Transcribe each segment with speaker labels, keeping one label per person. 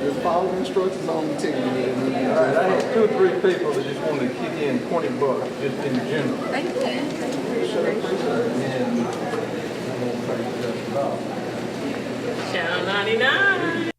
Speaker 1: Just follow the instructions on the ticket.
Speaker 2: All right, I had 2 or 3 people that just wanted to kick in $20 just in general.
Speaker 3: Thank you.
Speaker 2: And I'm gonna pay just about.
Speaker 3: Channel 99.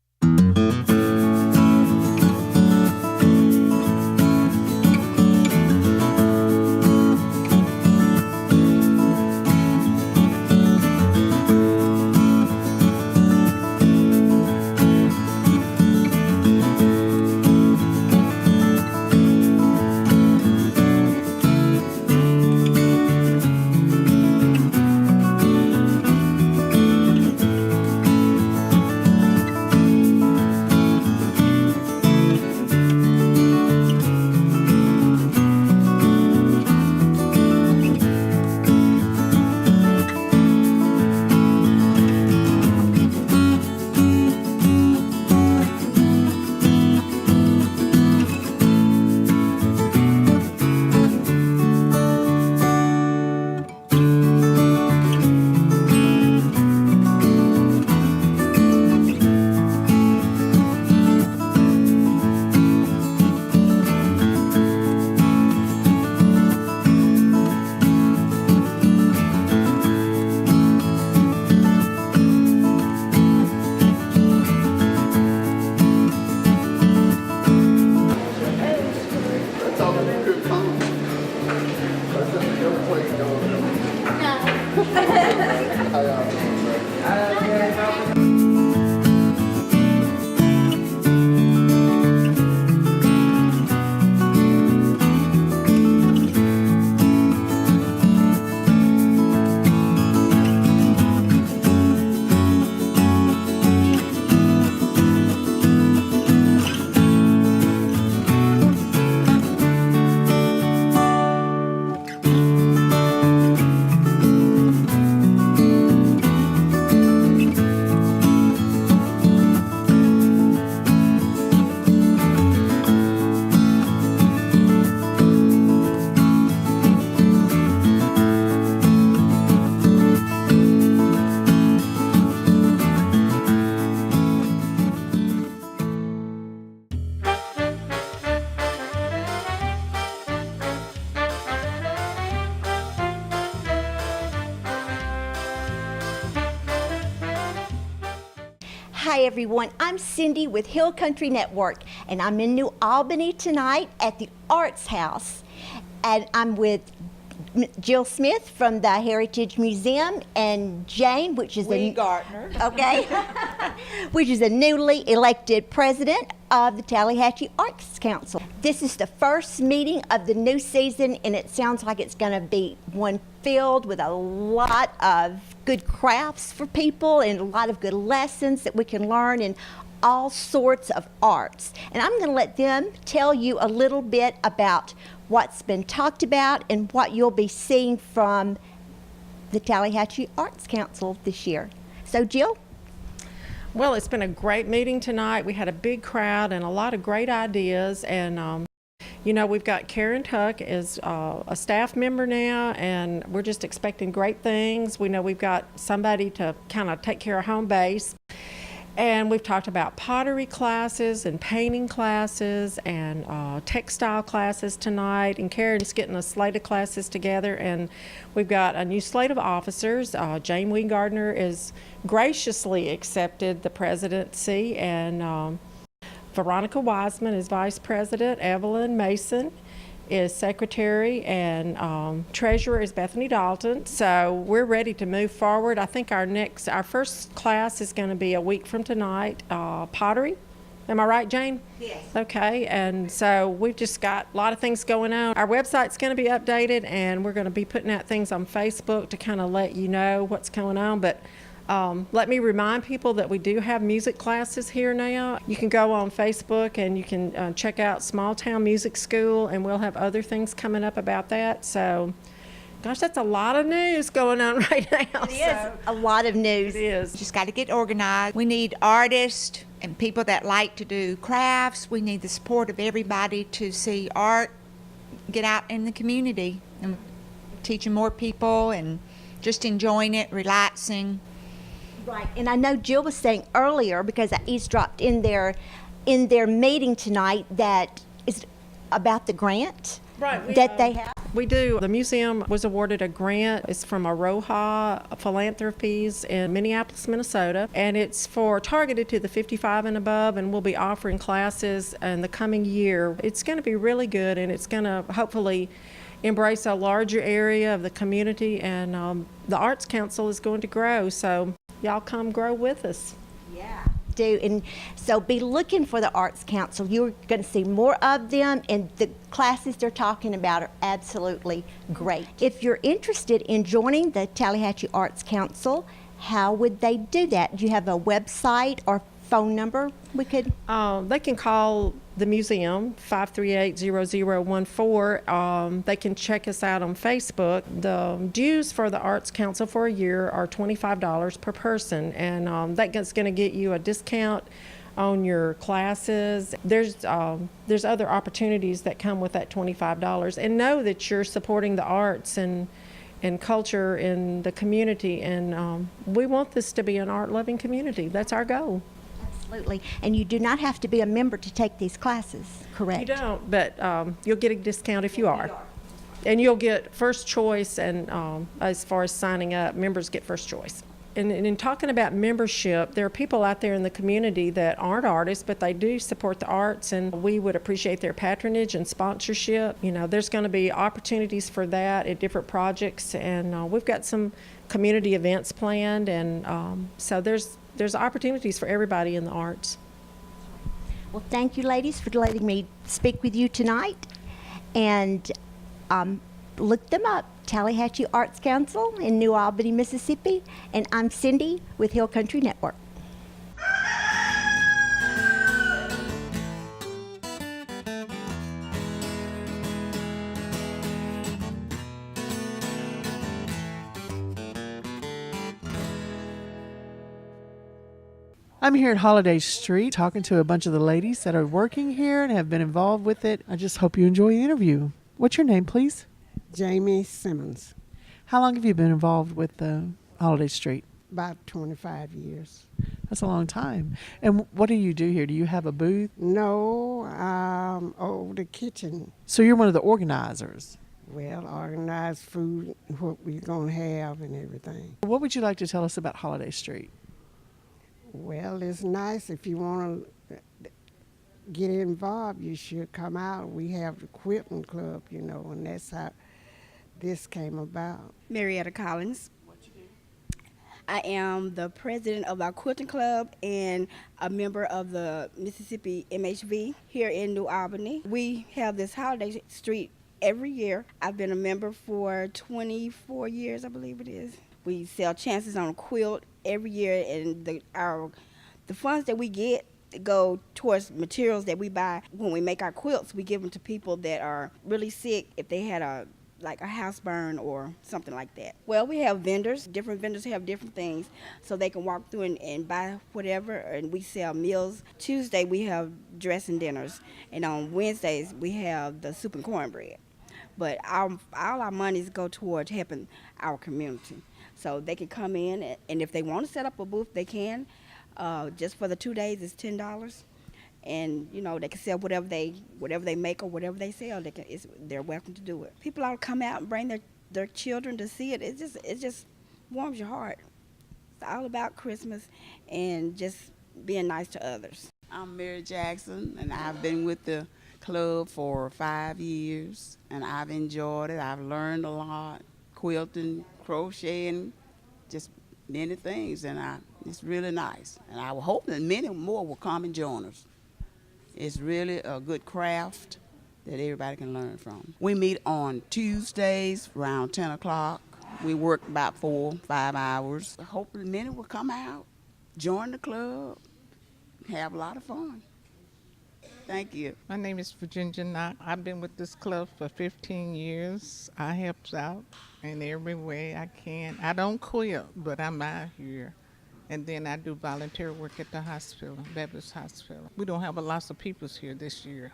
Speaker 4: Hi everyone, I'm Cindy with Hill Country Network, and I'm in New Albany tonight at the Arts House, and I'm with Jill Smith from the Heritage Museum and Jane, which is
Speaker 3: Gardner.
Speaker 4: Okay, which is a newly elected president of the Tallahatchie Arts Council. This is the first meeting of the new season, and it sounds like it's going to be one filled with a lot of good crafts for people and a lot of good lessons that we can learn in all sorts of arts. And I'm going to let them tell you a little bit about what's been talked about and what you'll be seeing from the Tallahatchie Arts Council this year. So Jill?
Speaker 5: Well, it's been a great meeting tonight. We had a big crowd and a lot of great ideas, and you know, we've got Karen Tuck as a staff member now, and we're just expecting great things. We know we've got somebody to kind of take care of home base. And we've talked about pottery classes and painting classes and textile classes tonight. And Karen's getting a slate of classes together, and we've got a new slate of officers. Jane Wingardner is graciously accepted the presidency, and Veronica Wiseman is vice president. Evelyn Mason is secretary, and treasurer is Bethany Dalton. So we're ready to move forward. I think our first class is going to be a week from tonight, pottery. Am I right, Jane?
Speaker 4: Yes.
Speaker 5: Okay, and so we've just got a lot of things going on. Our website's going to be updated, and we're going to be putting out things on Facebook to kind of let you know what's going on. But let me remind people that we do have music classes here now. You can go on Facebook and you can check out Small Town Music School, and we'll have other things coming up about that. So, gosh, that's a lot of news going on right now.
Speaker 4: It is a lot of news.
Speaker 5: It is.
Speaker 3: Just got to get organized. We need artists and people that like to do crafts. We need the support of everybody to see art get out in the community and teaching more people and just enjoying it, relaxing.
Speaker 4: Right, and I know Jill was saying earlier, because I eavesdropped in there, in their meeting tonight that is about the grant that they have?
Speaker 5: We do. The museum was awarded a grant. It's from Aroha Philanthropies in Minneapolis, Minnesota, and it's targeted to the 55 and above, and we'll be offering classes in the coming year. It's going to be really good, and it's going to hopefully embrace a larger area of the community, and the Arts Council is going to grow, so y'all come grow with us.
Speaker 4: Yeah. Do, and so be looking for the Arts Council. You're going to see more of them, and the classes they're talking about are absolutely great. If you're interested in joining the Tallahatchie Arts Council, how would they do that? Do you have a website or phone number we could?
Speaker 5: They can call the museum, 538-0014. They can check us out on Facebook. The dues for the Arts Council for a year are $25 per person, and that's going to get you a discount on your classes. There's other opportunities that come with that $25, and know that you're supporting the arts and culture in the community, and we want this to be an art-loving community. That's our goal.
Speaker 4: Absolutely. And you do not have to be a member to take these classes, correct?
Speaker 5: You don't, but you'll get a discount if you are. And you'll get first choice, and as far as signing up, members get first choice. And in talking about membership, there are people out there in the community that aren't artists, but they do support the arts, and we would appreciate their patronage and sponsorship. You know, there's going to be opportunities for that at different projects, and we've got some community events planned, and so there's opportunities for everybody in the arts.
Speaker 4: Well, thank you, ladies, for letting me speak with you tonight. And look them up, Tallahatchie Arts Council in New Albany, Mississippi. And I'm Cindy with Hill Country Network.
Speaker 6: I'm here at Holiday Street talking to a bunch of the ladies that are working here and have been involved with it. I just hope you enjoy the interview. What's your name, please?
Speaker 7: Jamie Simmons.
Speaker 6: How long have you been involved with Holiday Street?
Speaker 7: About 25 years.
Speaker 6: That's a long time. And what do you do here? Do you have a booth?
Speaker 7: No, the kitchen.
Speaker 6: So you're one of the organizers.
Speaker 7: Well, organized food, what we're going to have and everything.
Speaker 6: What would you like to tell us about Holiday Street?
Speaker 7: Well, it's nice. If you want to get involved, you should come out. We have the Quilting Club, you know, and that's how this came about.
Speaker 8: Marietta Collins. I am the president of our Quilting Club and a member of the Mississippi MHV here in New Albany. We have this Holiday Street every year. I've been a member for 24 years, I believe it is. We sell chances on a quilt every year, and the funds that we get go towards materials that we buy. When we make our quilts, we give them to people that are really sick if they had a house burn or something like that. Well, we have vendors. Different vendors have different things, so they can walk through and buy whatever, and we sell meals. Tuesday, we have dressing dinners, and on Wednesdays, we have the soup and cornbread. But all our monies go towards helping our community. So they can come in, and if they want to set up a booth, they can. Just for the 2 days, it's $10, and you know they can sell whatever they make or whatever they sell. They're welcome to do it. People ought to come out and bring their children to see it. It just warms your heart. It's all about Christmas and just being nice to others.
Speaker 9: I'm Mary Jackson, and I've been with the club for 5 years, and I've enjoyed it. I've learned a lot, quilting, crocheting, just many things, and it's really nice. And I hope that many more will come and join us. It's really a good craft that everybody can learn from. We meet on Tuesdays around 10 o'clock. We work about 4-5 hours. Hopefully many will come out, join the club, have a lot of fun. Thank you.
Speaker 10: My name is Virginia Knock. I've been with this club for 15 years. I help out in every way I can. I don't quilt, but I'm out here. And then I do volunteer work at the hospital, Baptist Hospital. We don't have a lot of people here this year,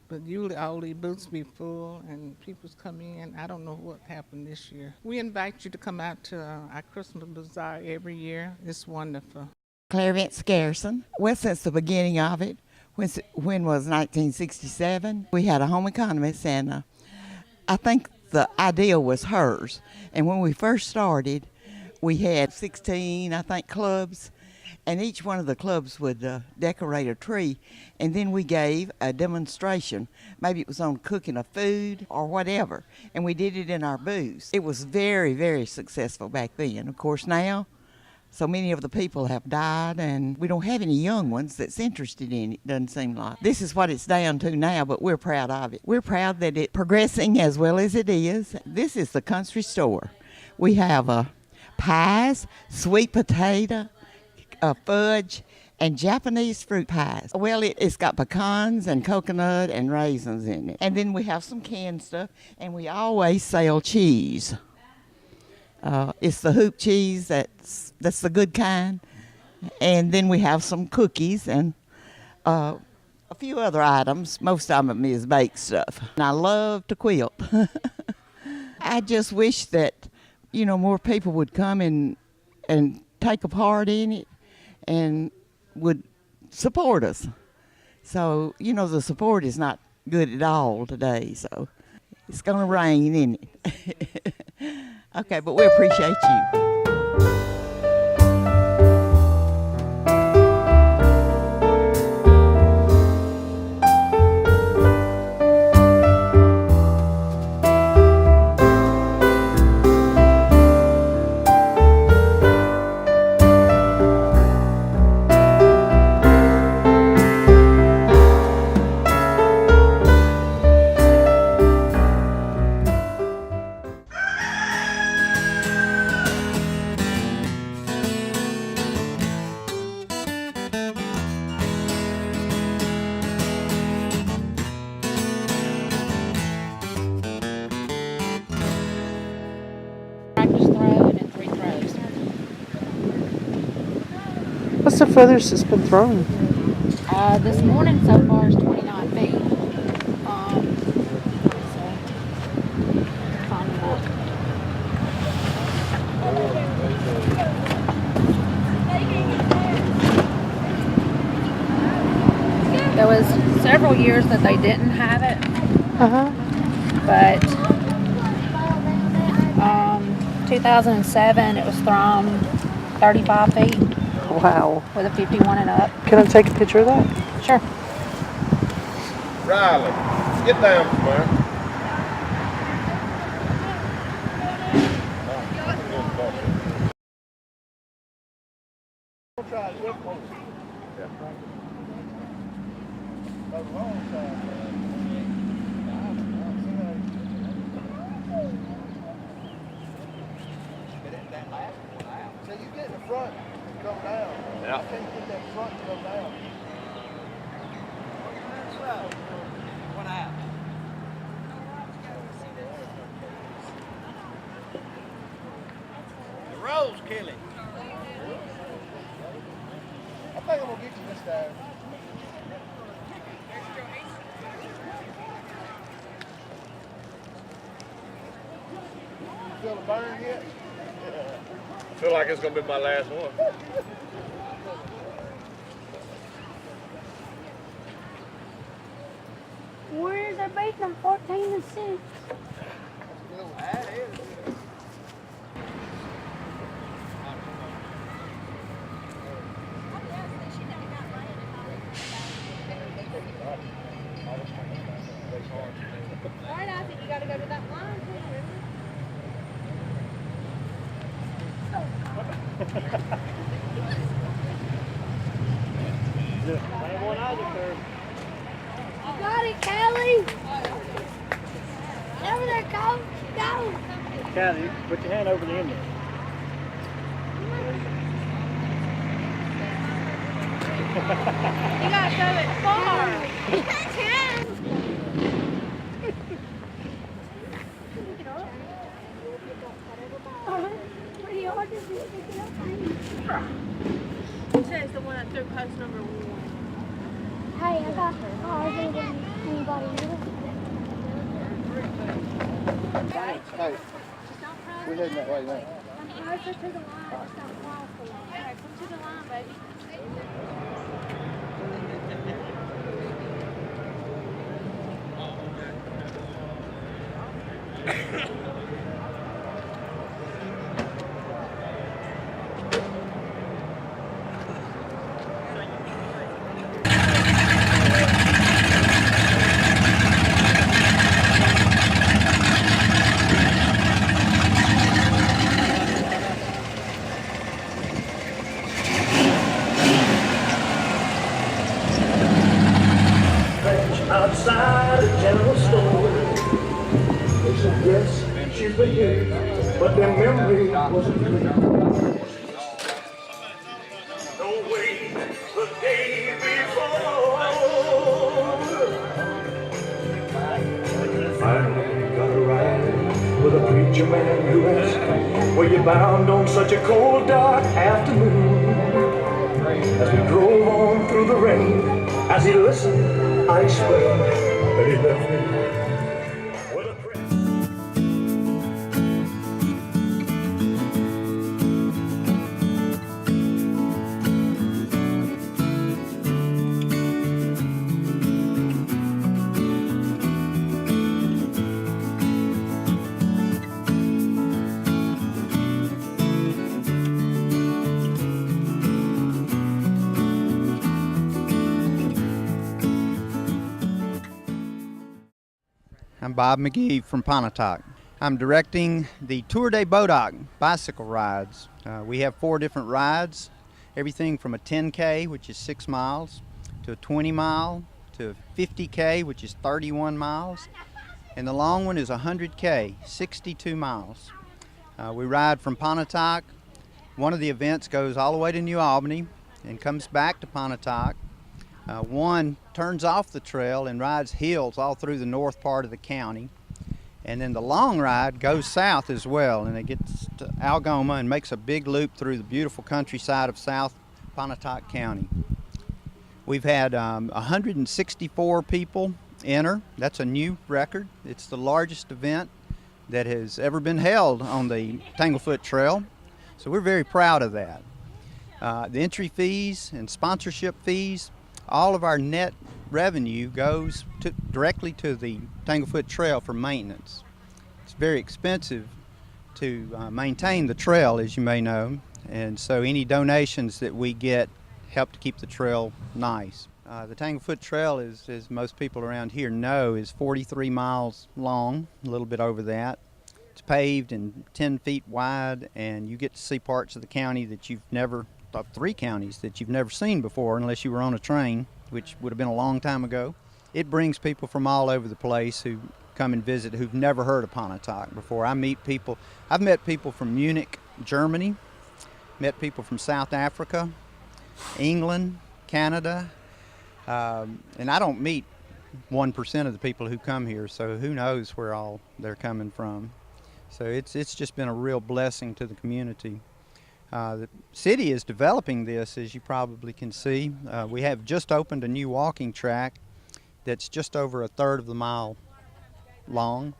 Speaker 10: but usually all these booths be full and people come in. I don't know what happened this year. We invite you to come out to our Christmas Bazaar every year. It's wonderful.
Speaker 11: Clairvance Garrison. Well, since the beginning of it, When was 1967? We had a home economist, and I think the idea was hers. And when we first started, we had 16, I think, clubs, and each one of the clubs would decorate a tree, and then we gave a demonstration. Maybe it was on cooking a food or whatever, and we did it in our booths. It was very, very successful back then. Of course, now, so many of the people have died, and we don't have any young ones that's interested in it, doesn't seem like. This is what it's down to now, but we're proud of it. We're proud that it's progressing as well as it is. This is the country store. We have pies, sweet potato, fudge, and Japanese fruit pies. Well, it's got pecans and coconut and raisins in it. And then we have some canned stuff, and we always sell cheese. It's the hoop cheese that's the good kind. And then we have some cookies and a few other items. Most of them is baked stuff. And I love to quilt. I just wish that, more people would come and take a part in it and would support us. So, the support is not good at all today, so it's going to rain, isn't it? Okay, but we appreciate you.
Speaker 6: What's the furthest it's been thrown?
Speaker 12: This morning so far is 29 feet. There was several years that they didn't have it, but 2007 it was thrown 35 feet.
Speaker 6: Wow.
Speaker 12: With a 51 and up.
Speaker 6: Can I take a picture of that?
Speaker 12: Sure.
Speaker 2: Riley, get down from there.
Speaker 1: So you get in the front and come down.
Speaker 2: Yeah.
Speaker 1: I can't get that front to come down.
Speaker 9: What happened? The road's killing.
Speaker 1: I think I'm gonna get you this time. You feel the burn yet?
Speaker 2: I feel like it's gonna be my last one.
Speaker 13: Where is they beating them 14-6?
Speaker 1: That is.
Speaker 13: All right, I think you got to go to that line too, remember? You got it, Callie. Over there, Coach. Go.
Speaker 14: Callie, put your hand over the end there.
Speaker 13: You got to throw it far. Pretty hard to see.
Speaker 12: Says the one that threw post number 1.
Speaker 13: Hey, I got her. Oh, is there anybody here?
Speaker 1: Hey, we're heading that way now.
Speaker 13: Let's go to the line. Let's not walk for long. All right, come to the line, baby.
Speaker 15: Outside the general store, they said yes, she's been here, but their memory wasn't clear. No way the day before. Finally got a ride with a preacher man who asked, were you bound on such a cold, dark afternoon? As we drove on through the rain, as he listened, I swear that he left me with a prayer.
Speaker 16: I'm Bob McGee from Pontotoc. I'm directing the Tour de Bodock bicycle rides. We have 4 different rides, everything from a 10K, which is 6 miles, to a 20 mile, to a 50K, which is 31 miles, and the long one is 100K, 62 miles. We ride from Pontotoc. One of the events goes all the way to New Albany and comes back to Pontotoc. One turns off the trail and rides hills all through the north part of the county. And then the long ride goes south as well, and it gets to Algoma and makes a big loop through the beautiful countryside of South Pontotoc County. We've had 164 people enter. That's a new record. It's the largest event that has ever been held on the Tanglefoot Trail, so we're very proud of that. The entry fees and sponsorship fees, all of our net revenue goes directly to the Tanglefoot Trail for maintenance. It's very expensive to maintain the trail, as you may know, and so any donations that we get help to keep the trail nice. The Tanglefoot Trail, as most people around here know, is 43 miles long, a little bit over that. It's paved and 10 feet wide, and you get to see parts of the county that you've never 3 counties that you've never seen before unless you were on a train, which would have been a long time ago. It brings people from all over the place who come and visit who've never heard of Pontotoc before. I've met people from Munich, Germany, met people from South Africa, England, Canada, and I don't meet 1% of the people who come here, so who knows where all they're coming from. So it's just been a real blessing to the community. The city is developing this, as you probably can see. We have just opened a new walking track that's just over 1/3 of the mile long,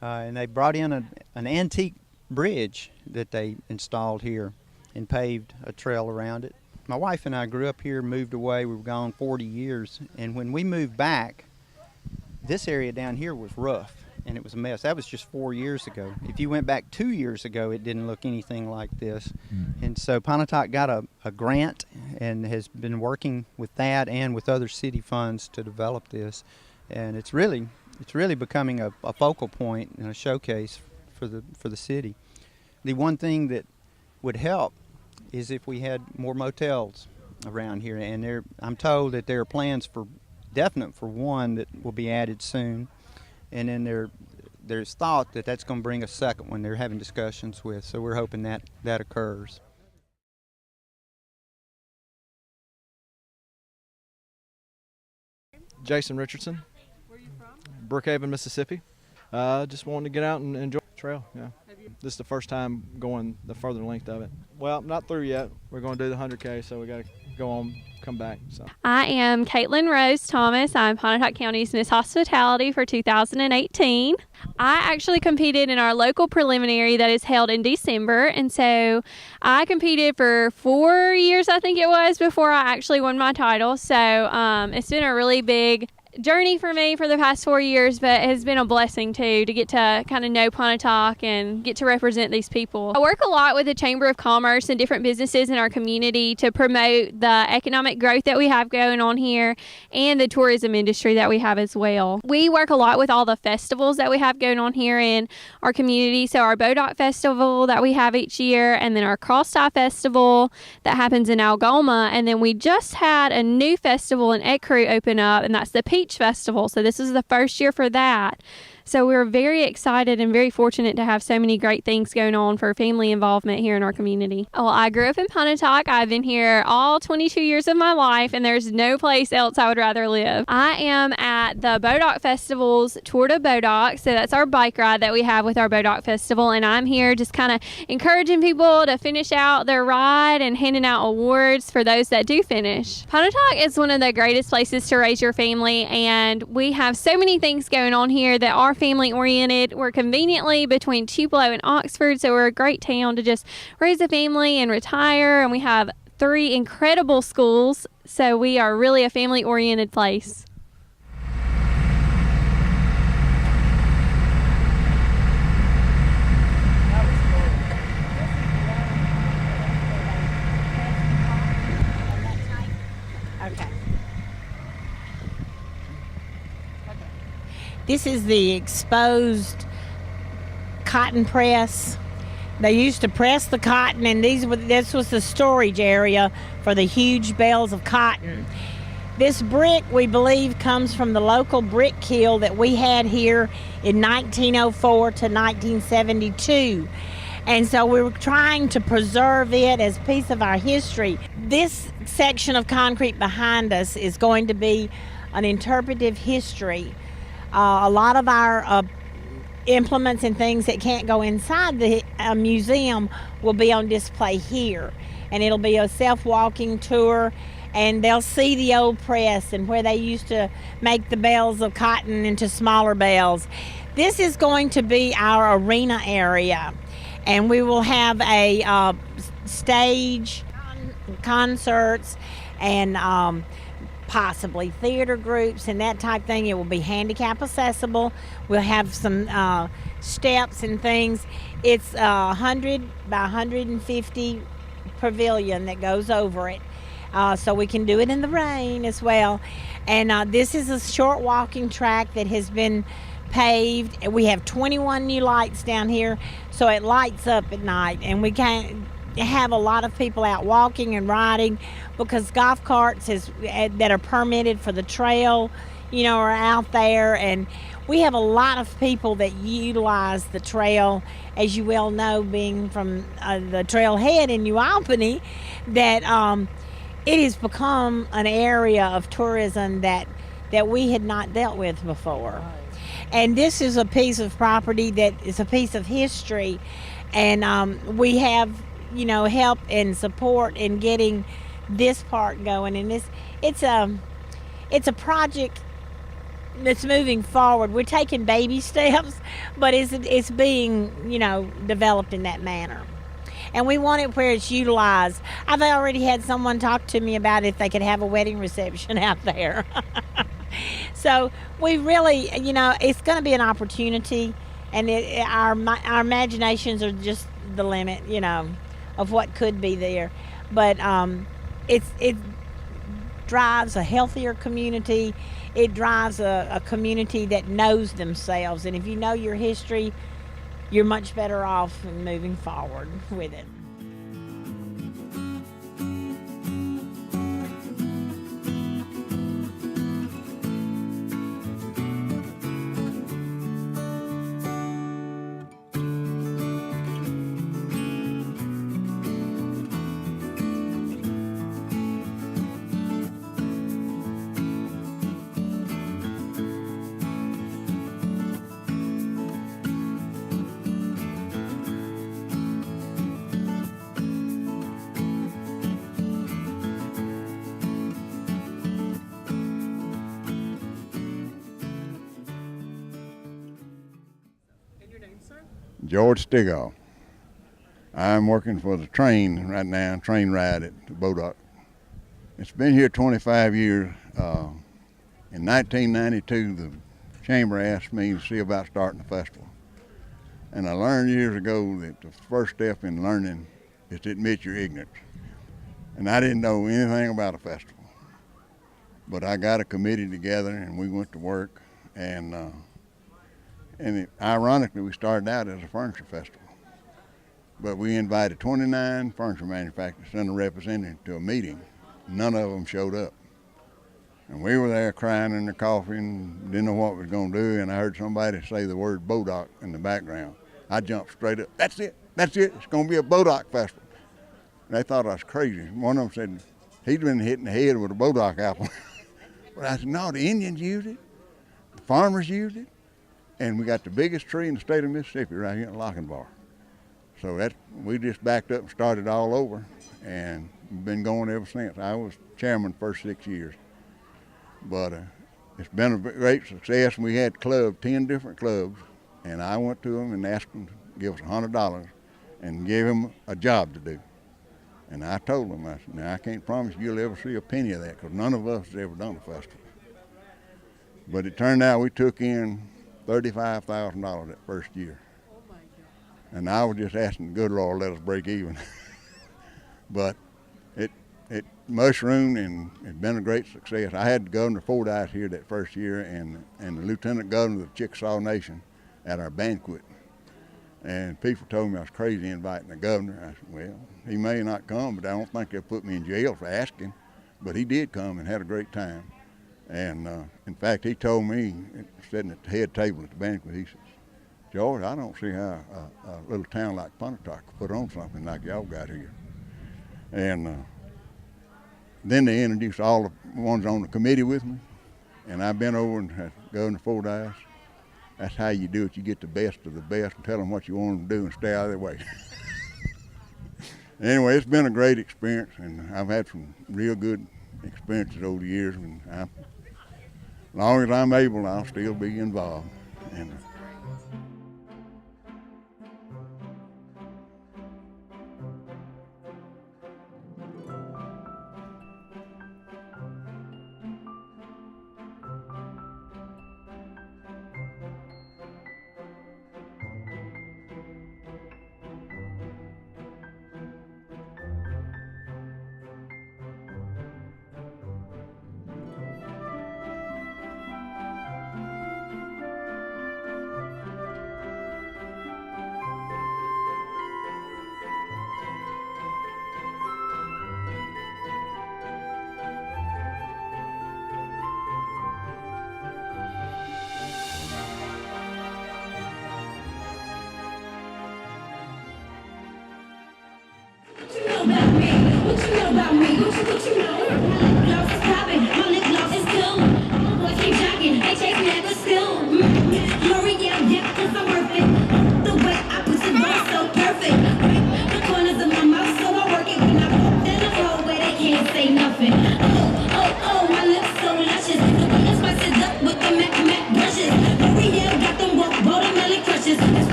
Speaker 16: and they brought in an antique bridge that they installed here and paved a trail around it. My wife and I grew up here, moved away. We were gone 40 years, and when we moved back, this area down here was rough and it was a mess. That was just 4 years ago. If you went back 2 years ago, it didn't look anything like this. And so Pontotoc got a grant and has been working with that and with other city funds to develop this. And it's really becoming a focal point and a showcase for the city. The one thing that would help is if we had more motels around here, and I'm told that there are plans for one that will be added soon, and then there's thought that that's going to bring a second one they're having discussions with, so we're hoping that occurs.
Speaker 17: Jason Richardson. Where are you from? Brookhaven, Mississippi. Just wanting to get out and enjoy the trail. Yeah. This is the first time going the further length of it. Well, not through yet. We're going to do the 100K, so we got to go on, come back. So.
Speaker 18: I am Caitlin Rose Thomas. I'm Pontotoc County's Miss Hospitality for 2018. I actually competed in our local preliminary that is held in December, and so I competed for 4 years, I think it was, before I actually won my title. So it's been a really big journey for me for the past 4 years, but it has been a blessing too to get to kind of know Pontotoc and get to represent these people. I work a lot with the Chamber of Commerce and different businesses in our community to promote the economic growth that we have going on here and the tourism industry that we have as well. We work a lot with all the festivals that we have going on here in our community. So our Bodock Festival that we have each year, and then our Cross-Tie Festival that happens in Algoma, and then we just had a new festival in Ecru open up, and that's the Peach Festival. So this is the first year for that. So we're very excited and very fortunate to have so many great things going on for family involvement here in our community. Well, I grew up in Pontotoc. I've been here all 22 years of my life, and there's no place else I would rather live. I am at the Bodock Festival's Tour to Bodock. So that's our bike ride that we have with our Bodock Festival, and I'm here just kind of encouraging people to finish out their ride and handing out awards for those that do finish. Pontotoc is one of the greatest places to raise your family, and we have so many things going on here that are family oriented. We're conveniently between Tupelo and Oxford, so we're a great town to just raise a family and retire, and we have 3 incredible schools, so we are really a family oriented place.
Speaker 19: This is the exposed cotton press. They used to press the cotton, and this was the storage area for the huge bales of cotton. This brick, we believe, comes from the local brick kiln that we had here in 1904 to 1972. And so we were trying to preserve it as a piece of our history. This section of concrete behind us is going to be an interpretive history. A lot of our implements and things that can't go inside the museum will be on display here. And it'll be a self-walking tour, and they'll see the old press and where they used to make the bales of cotton into smaller bales. This is going to be our arena area, and we will have a stage, concerts, and possibly theater groups and that type thing. It will be handicap accessible. We'll have some steps and things. It's 100 by 150 pavilion that goes over it, so we can do it in the rain as well. And this is a short walking track that has been paved. We have 21 new lights down here, so it lights up at night, and we can have a lot of people out walking and riding, because golf carts that are permitted for the trail, are out there, and we have a lot of people that utilize the trail, as you well know, being from the trailhead in New Albany, that it has become an area of tourism that we had not dealt with before. And this is a piece of property that is a piece of history, and we have help and support in getting this part going. And it's a project that's moving forward. We're taking baby steps, but it's being developed in that manner, and we want it where it's utilized. I've already had someone talk to me about if they could have a wedding reception out there. So we really, it's going to be an opportunity, and our imaginations are just the limit, of what could be there. But it drives a healthier community. It drives a community that knows themselves. And if you know your history, you're much better off in moving forward with it.
Speaker 20: George Stigall. I'm working for the train right now, train ride at Bodock. It's been here 25 years, In 1992, the chamber asked me to see about starting a festival. And I learned years ago that the first step in learning is to admit your ignorance. And I didn't know anything about a festival. But I got a committee together and we went to work. Ironically, we started out as a furniture festival. But we invited 29 furniture manufacturers and a representative to a meeting. None of them showed up. And we were there crying in the coffee and didn't know what we was going to do. And I heard somebody say the word Bodock in the background. I jumped straight up. That's it. It's going to be a Bodock festival. And they thought I was crazy. One of them said, he'd been hit in the head with a Bodock apple. But I said, no, the Indians used it. The farmers used it. And we got the biggest tree in the state of Mississippi right here in Lochinvar. So we just backed up and started all over. And we've been going ever since. I was chairman the first 6 years. But it's been a great success. We had 10 different clubs, and I went to them and asked them to give us $100 and gave them a job to do. And I told them, I said, now I can't promise you'll ever see a penny of that because none of us has ever done a festival. But it turned out we took in $35,000 that first year. And I was just asking the good Lord to let us break even. But it mushroomed and it's been a great success. I had Governor Fordyce here that first year and the Lieutenant Governor of the Chickasaw Nation at our banquet. And people told me I was crazy inviting the governor. I said, well, he may not come, but I don't think they'll put me in jail for asking. But he did come and had a great time. And in fact, he told me, sitting at the head table at the banquet, he says, George, I don't see how a little town like Pontotoc could put on something like y'all got here. And then they introduced all the ones on the committee with me. And I've been over and had Governor Fordyce. That's how you do it. You get the best of the best and tell them what you want them to do and stay out of their way. Anyway, it's been a great experience, and I've had some real good experiences over the years. And as long as I'm able, I'll still be involved. And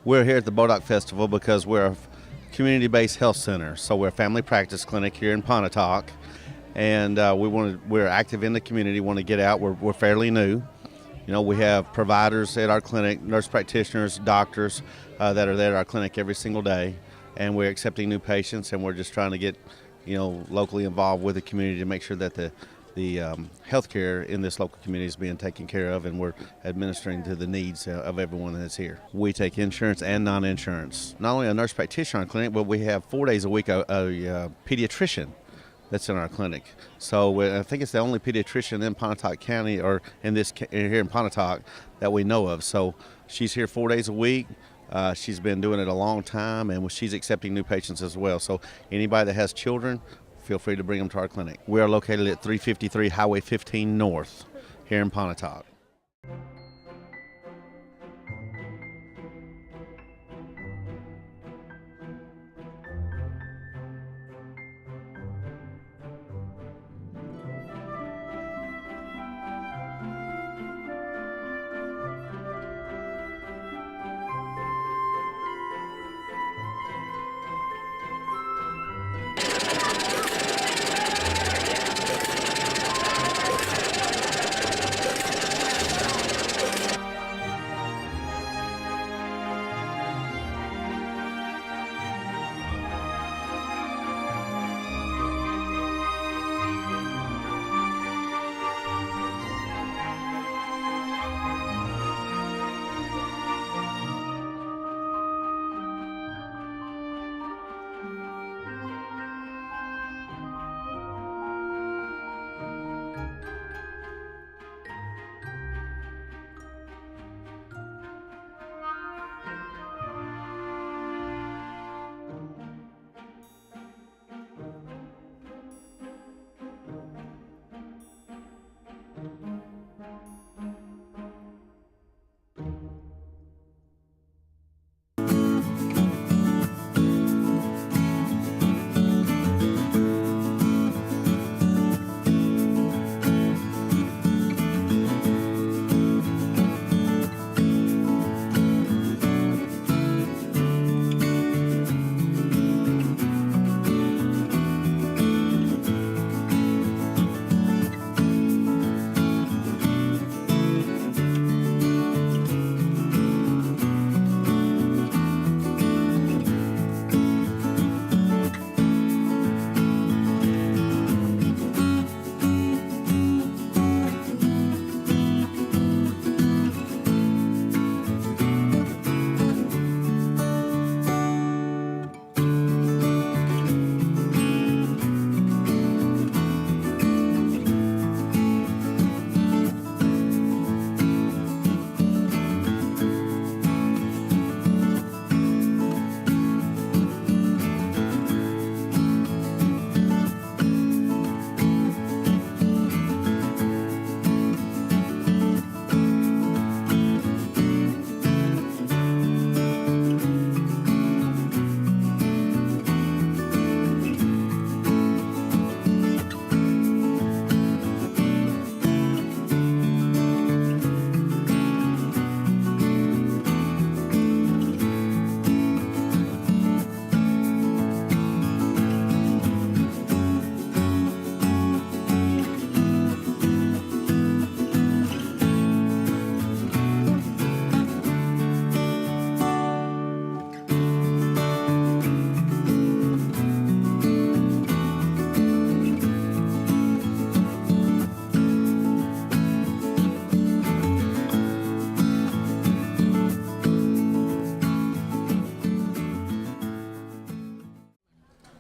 Speaker 21: We're here at the Bodock Festival because we're a community-based health center. So we're a family practice clinic here in Pontotoc, and we're active in the community, want to get out. We're fairly new. You know, we have providers at our clinic, nurse practitioners, doctors that are there at our clinic every single day, and we're accepting new patients, and we're just trying to get, locally involved with the community to make sure that the health care in this local community is being taken care of, and we're administering to the needs of everyone that's here. We take insurance and non-insurance. Not only a nurse practitioner in our clinic, but we have 4 days a week a pediatrician that's in our clinic. So I think it's the only pediatrician in Pontotoc County, or here in Pontotoc, that we know of. So she's here 4 days a week. She's been doing it a long time, and she's accepting new patients as well. So anybody that has children, feel free to bring them to our clinic. We are located at 353 Highway 15 North here in Pontotoc.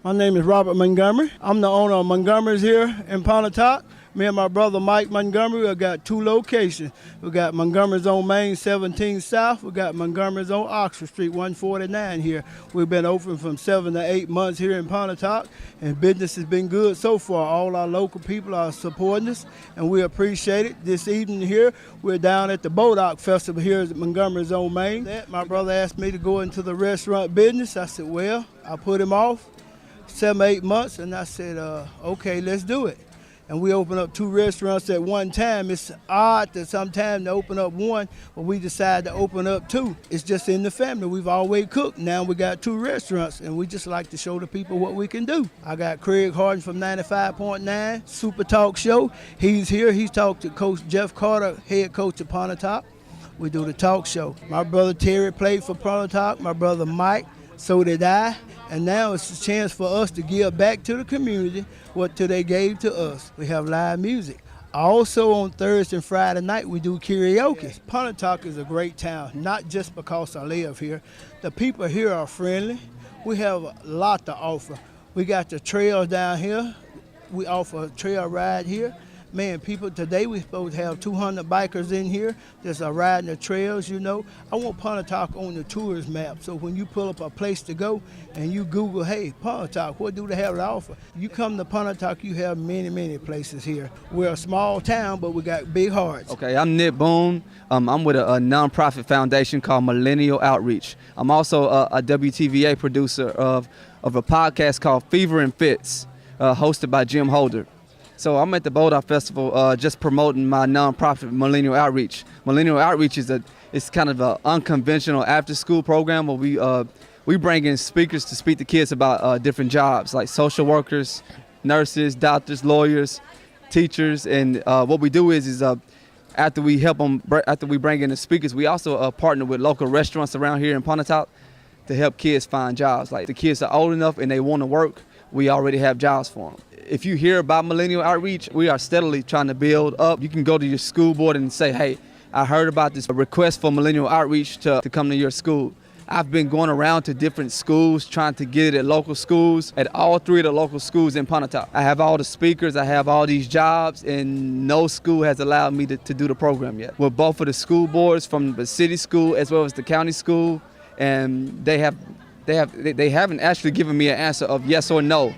Speaker 22: My name is Robert Montgomery. I'm the owner of Montgomery's here in Pontotoc. Me and my brother Mike Montgomery have got two locations. We got Montgomery's on Main 17 South. We got Montgomery's on Oxford Street 149 here. We've been open from 7 to 8 months here in Pontotoc, and business has been good so far. All our local people are supporting us, and we appreciate it. This evening here, we're down at the Bodock Festival here at Montgomery's on Main. My brother asked me to go into the restaurant business. I said, well, I put him off 7, 8 months, and I said, okay, let's do it. and we open up 2 restaurants at one time. It's odd that sometimes to open up one, but we decide to open up 2. It's just in the family. We've always cooked. Now we got 2 restaurants, and we just like to show the people what we can do. I got Craig Harden from 95.9, Super Talk Show. He's here. He's talked to Coach Jeff Carter, head coach of Pontotoc. We do the talk show. My brother Terry played for Pontotoc, my brother Mike, so did I. And now it's a chance for us to give back to the community what they gave to us. We have live music. Also on Thursday and Friday night, we do karaoke. Pontotoc is a great town, not just because I live here. The people here are friendly. We have a lot to offer. We got the trails down here. We offer a trail ride here. Man, people, today we're supposed to have 200 bikers in here that's riding the trails, you know. I want Pontotoc on the tourist map, so when you pull up a place to go and you Google, hey, Pontotoc, what do they have to offer? You come to Pontotoc, you have many, many places here. We're a small town, but we got big hearts.
Speaker 3: Okay, I'm Nick Boone. I'm with a nonprofit foundation called Millennial Outreach. I'm also a WTVA producer of a podcast called Fever and Fits, hosted by Jim Holder. So I'm at the Bodock Festival just promoting my nonprofit Millennial Outreach. Millennial Outreach is kind of an unconventional after-school program where we bring in speakers to speak to kids about different jobs like social workers, nurses, doctors, lawyers, teachers. And what we do is after we bring in the speakers, we also partner with local restaurants around here in Pontotoc to help kids find jobs. Like the kids are old enough and they want to work, we already have jobs for them. If you hear about Millennial Outreach, we are steadily trying to build up. You can go to your school board and say, hey, I heard about this request for Millennial Outreach to come to your school. I've been going around to different schools trying to get it at local schools, at all 3 of the local schools in Pontotoc. I have all the speakers, I have all these jobs, and no school has allowed me to do the program yet. With both of the school boards from the city school as well as the county school, and they haven't actually given me an answer of yes or no.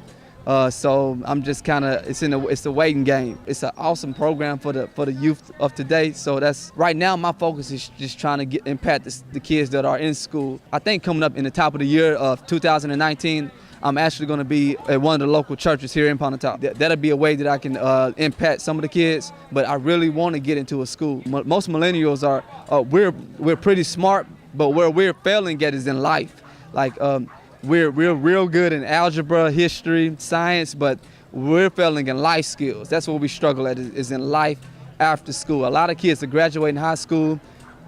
Speaker 3: So I'm just kind of, it's a waiting game. It's an awesome program for the youth of today. So that's right now my focus is just trying to impact the kids that are in school. I think coming up in the top of the year of 2019, I'm actually going to be at one of the local churches here in Pontotoc. That'll be a way that I can impact some of the kids. But I really want to get into a school. Most millennials we're pretty smart, but where we're failing at is in life. Like. We're real good in algebra, history, science, but we're failing in life skills. That's what we struggle at, is in life after school. A lot of kids are graduating high school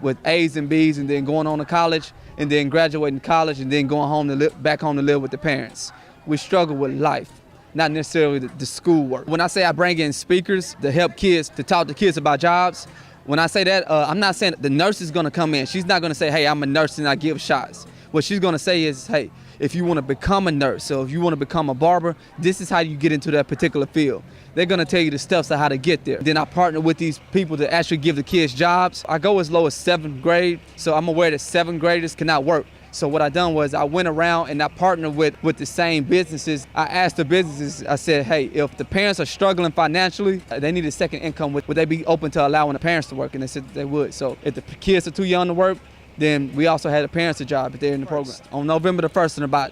Speaker 3: with A's and B's and then going on to college and then graduating college and then going home back home to live with the parents. We struggle with life, not necessarily the schoolwork. When I say I bring in speakers to help kids, to talk to kids about jobs, when I say that, I'm not saying the nurse is going to come in. She's not going to say, hey, I'm a nurse and I give shots. What she's going to say is, hey, if you want to become a nurse, so if you want to become a barber, this is how you get into that particular field. They're going to tell you the steps of how to get there. Then I partner with these people to actually give the kids jobs. I go as low as 7th grade, so I'm aware that 7th graders cannot work. So what I done was I went around and I partnered with the same businesses. I asked the businesses, I said, hey, if the parents are struggling financially, they need a second income, would they be open to allowing the parents to work? And they said they would. So if the kids are too young to work, then we also had the parents a job if they're in the program. On November the 1st, in about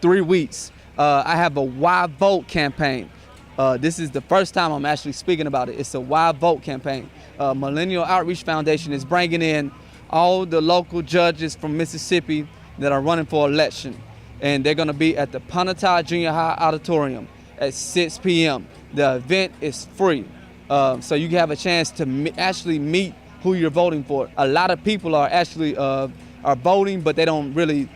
Speaker 3: 3 weeks, I have a Why Vote campaign. This is the first time I'm actually speaking about it. It's a Why Vote campaign. Millennial Outreach Foundation is bringing in all the local judges from Mississippi that are running for election. And they're gonna be at the Pontotoc Junior High Auditorium at 6 p.m. The event is free. So you have a chance to actually meet who you're voting for. A lot of people are actually are voting, but they don't really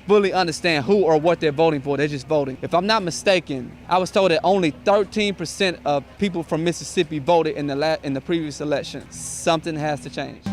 Speaker 3: fully understand who or what they're voting for. They're just voting. If I'm not mistaken, I was told that only 13% of people from Mississippi voted in the previous election. Something has to change.